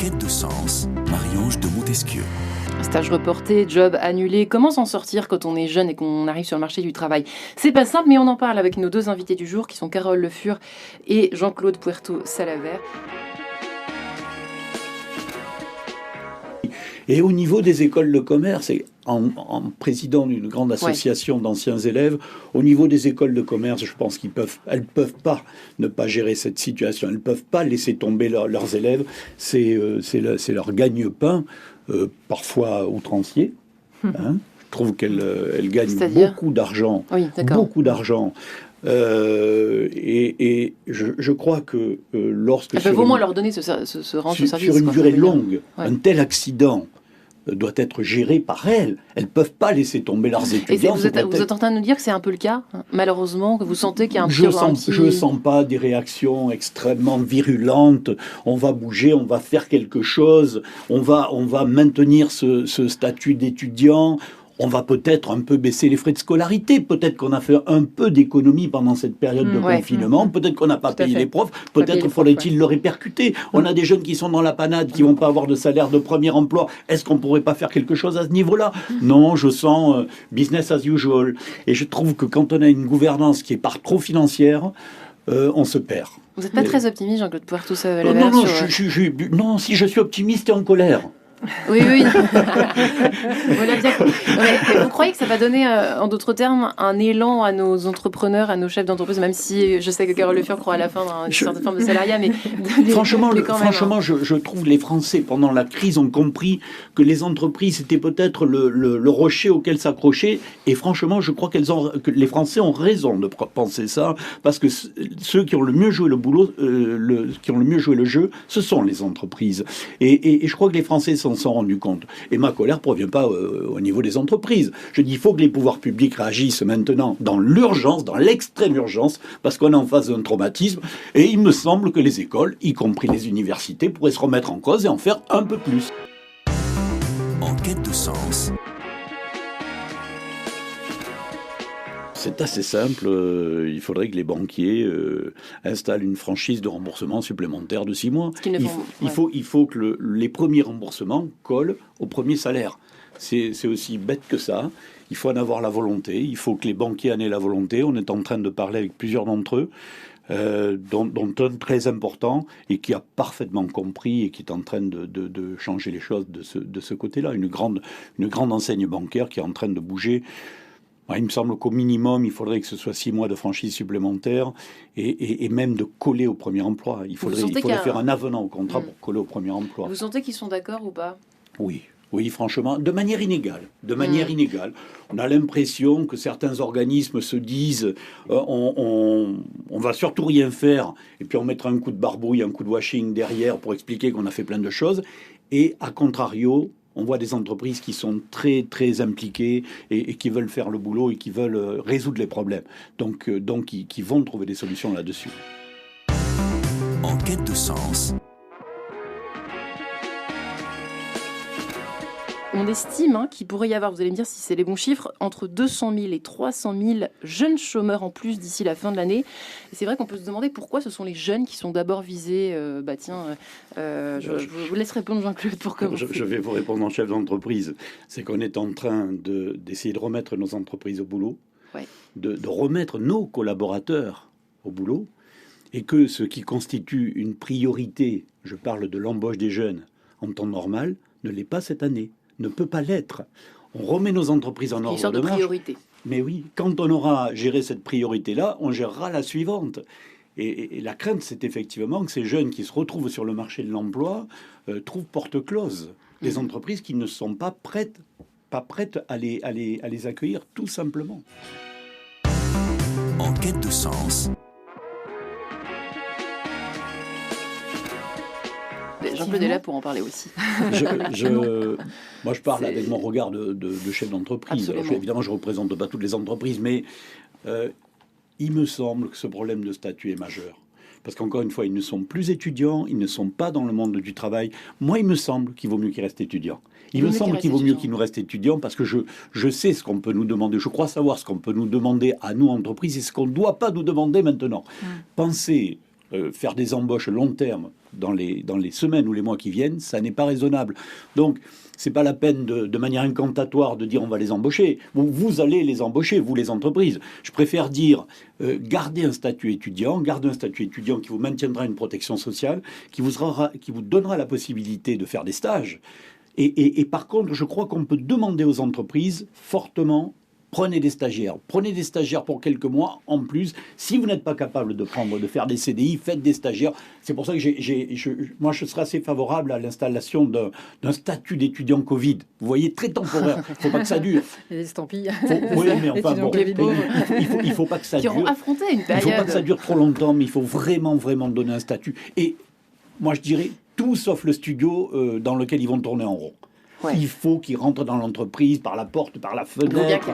quête de sens, Marie-Ange de Montesquieu. Stage reporté, job annulé, comment s'en sortir quand on est jeune et qu'on arrive sur le marché du travail? C'est pas simple, mais on en parle avec nos deux invités du jour qui sont Carole Le Fur et Jean-Claude Puerto Salaver. Et au niveau des écoles de commerce, et en président d'une grande association d'anciens élèves, au niveau des écoles de commerce, je pense elles peuvent pas ne pas gérer cette situation. Elles peuvent pas laisser tomber leurs élèves. C'est leur gagne-pain, parfois outrancier. Hein. Je trouve qu'elles gagnent beaucoup d'argent. Oui, beaucoup d'argent. Et je crois que lorsque... Elles peuvent au moins leur donner ce rang de service. Sur une durée longue, un tel accident doit être géré par elles. Elles ne peuvent pas laisser tomber leurs étudiants. Et vous êtes en train de nous dire que c'est un peu le cas, malheureusement, que vous sentez qu'il y a un Je ne sens pas des réactions extrêmement virulentes. On va bouger, on va faire quelque chose, on va maintenir ce statut d'étudiant. On va peut-être un peu baisser les frais de scolarité. Peut-être qu'on a fait un peu d'économie pendant cette période de confinement. Peut-être qu'on n'a pas payé les profs. Peut-être faudrait-il le répercuter. On a des jeunes qui sont dans la panade, qui vont pas avoir de salaire de premier emploi. Est-ce qu'on pourrait pas faire quelque chose à ce niveau-là? Non, je sens business as usual. Et je trouve que quand on a une gouvernance qui est par trop financière, on se perd. Vous n'êtes pas très optimiste, Jean-Claude Puerto Salaver? Non, si je suis optimiste et en colère. Oui. Vous croyez que ça va donner, en d'autres termes, un élan à nos entrepreneurs, à nos chefs d'entreprise, même si je sais que Carole Le Fur croit à la fin d'une certaine forme de salariat, mais franchement, je trouve que les Français, pendant la crise, ont compris que les entreprises, c'était peut-être le rocher auquel s'accrocher. Et franchement, je crois que les Français ont raison de penser ça, parce que ceux qui ont le mieux joué le boulot, qui ont le mieux joué le jeu, ce sont les entreprises. Et je crois que les Français s'en sont rendus compte. Et ma colère ne provient pas au niveau des entreprises. Je dis, il faut que les pouvoirs publics réagissent maintenant dans l'urgence, dans l'extrême urgence, parce qu'on est en face d'un traumatisme. Et il me semble que les écoles, y compris les universités, pourraient se remettre en cause et en faire un peu plus. En quête de sens. C'est assez simple, il faudrait que les banquiers installent une franchise de remboursement supplémentaire de 6 mois. Il faut que les premiers remboursements collent au premier salaire. C'est aussi bête que ça. Il faut en avoir la volonté, il faut que les banquiers en aient la volonté. On est en train de parler avec plusieurs d'entre eux, dont un très important et qui a parfaitement compris et qui est en train de changer les choses de ce côté-là. Une grande enseigne bancaire qui est en train de bouger. Il me semble qu'au minimum, il faudrait que ce soit 6 mois de franchise supplémentaire et même de coller au premier emploi. Il faudrait faire un avenant au contrat pour coller au premier emploi. Vous sentez qu'ils sont d'accord ou pas? Oui, franchement, de manière inégale. On a l'impression que certains organismes se disent on va surtout rien faire et puis on mettra un coup de barbouille, un coup de washing derrière pour expliquer qu'on a fait plein de choses. Et à contrario, on voit des entreprises qui sont très, très impliquées et qui veulent faire le boulot et qui veulent résoudre les problèmes. Donc qui vont trouver des solutions là-dessus. En quête de sens. On estime qu'il pourrait y avoir, vous allez me dire si c'est les bons chiffres, entre 200 000 et 300 000 jeunes chômeurs en plus d'ici la fin de l'année. Et c'est vrai qu'on peut se demander pourquoi ce sont les jeunes qui sont d'abord visés. Je vous laisse répondre, Jean-Claude, pour commencer. Je vais vous répondre en chef d'entreprise. C'est qu'on est en train d'essayer de remettre nos entreprises au boulot, de remettre nos collaborateurs au boulot, et que ce qui constitue une priorité, je parle de l'embauche des jeunes en temps normal, ne l'est pas cette année. Ne peut pas l'être. On remet nos entreprises en ordre de marche. Priorité. Mais oui, quand on aura géré cette priorité-là, on gérera la suivante. Et la crainte, c'est effectivement que ces jeunes qui se retrouvent sur le marché de l'emploi trouvent porte close. Des entreprises qui ne sont pas prêtes à les accueillir, tout simplement. En quête de sens. Jean-Claude est là pour en parler aussi. Moi, je parle avec mon regard de chef d'entreprise. Alors, évidemment, je ne représente pas toutes les entreprises, mais il me semble que ce problème de statut est majeur. Parce qu'encore une fois, ils ne sont plus étudiants, ils ne sont pas dans le monde du travail. Moi, il me semble qu'il vaut mieux qu'ils restent étudiants. Il me semble qu'il vaut mieux qu'ils nous restent étudiants parce que je sais ce qu'on peut nous demander. Je crois savoir ce qu'on peut nous demander à nous, entreprises, et ce qu'on ne doit pas nous demander maintenant. Pensez faire des embauches long terme dans les semaines ou les mois qui viennent, ça n'est pas raisonnable. Donc, c'est pas la peine de manière incantatoire de dire on va les embaucher. Vous allez les embaucher, vous les entreprises. Je préfère dire gardez un statut étudiant qui vous maintiendra une protection sociale, qui vous donnera la possibilité de faire des stages. Et par contre, je crois qu'on peut demander aux entreprises fortement: prenez des stagiaires pour quelques mois en plus. Si vous n'êtes pas capable de faire des CDI, faites des stagiaires. C'est pour ça que moi, je serais assez favorable à l'installation d'un statut d'étudiant Covid. Vous voyez, très temporaire. Il ne faut pas que ça dure. Les estampilles. Oui, mais enfin, bon, il faut pas que ça dure. Qui auront affronté une période. Il ne faut pas que ça dure trop longtemps, mais il faut vraiment donner un statut. Et moi, je dirais tout sauf le studio dans lequel ils vont tourner en rond. Ouais. Il faut qu'ils rentrent dans l'entreprise par la porte, par la fenêtre.